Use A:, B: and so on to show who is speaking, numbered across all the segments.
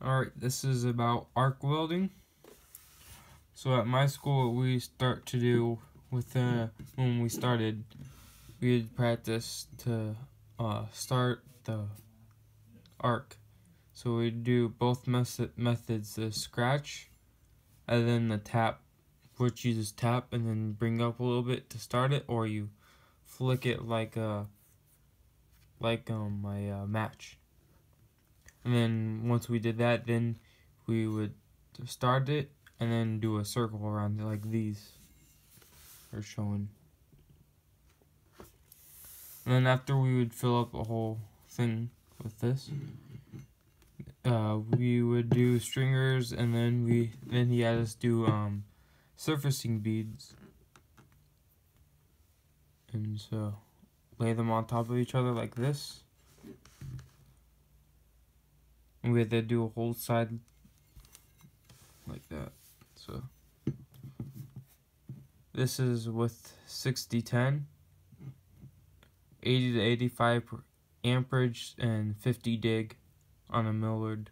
A: Alright, this is about arc welding. So at my school, we start to do with when we started, we had practice to start the arc. So we do both methods: the scratch and then the tap, which you just tap and then bring up a little bit to start it, or you flick it like a match. And then once we did that, then we would start it and then do a circle around it like these are showing. And then after we would fill up a whole thing with this, we would do stringers, and then he had us do surfacing beads, and so lay them on top of each other like this. And we had to do a whole side like that. So this is with 60-10, 80 to 85 amperage, and 50 dig on a Millward.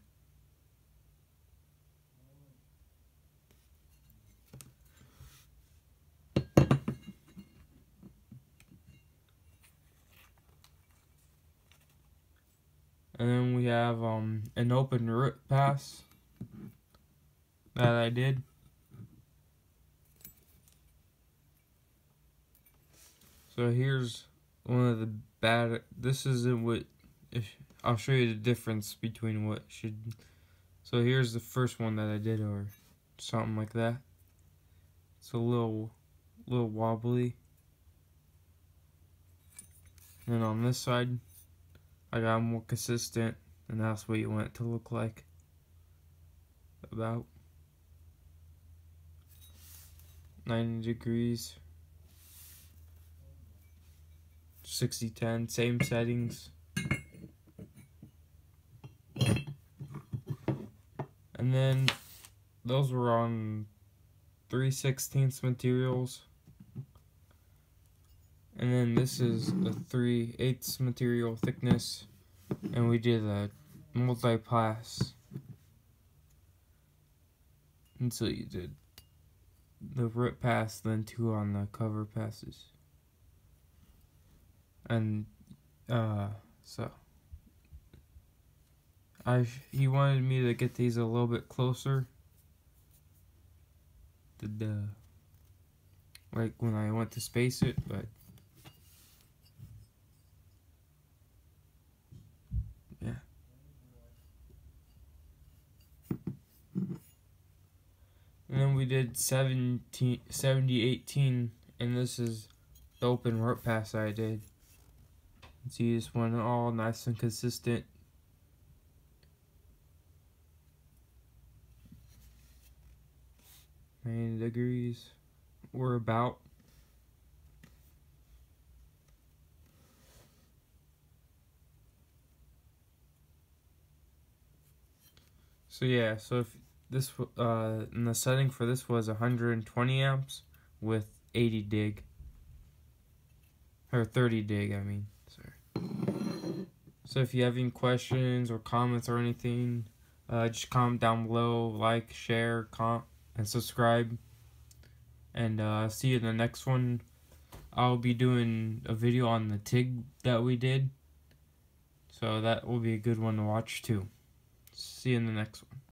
A: And then we have an open root pass that I did. So here's one of the bad. This isn't what. I'll show you the difference between what should. So here's the first one that I did, or something like that. It's a little wobbly. And then on this side, I got more consistent, and that's what you want it to look like. About 90 degrees. 60-10, same settings. And then those were on 3/16 materials. And then this is a 3/8 material thickness, and we did a multi-pass. And so you did the root pass, then 2 on the cover passes. And so he wanted me to get these a little bit closer to the, like when I went to space it, but yeah. And then we did 70-18, and this is the open root pass I did. See, this one all nice and consistent. And degrees we're about. So yeah, so if this and the setting for this was 120 amps with 80 dig, or 30 dig, I mean, sorry. So if you have any questions or comments or anything, just comment down below, like, share, comment, and subscribe. And see you in the next one. I'll be doing a video on the TIG that we did, so that will be a good one to watch too. See you in the next one.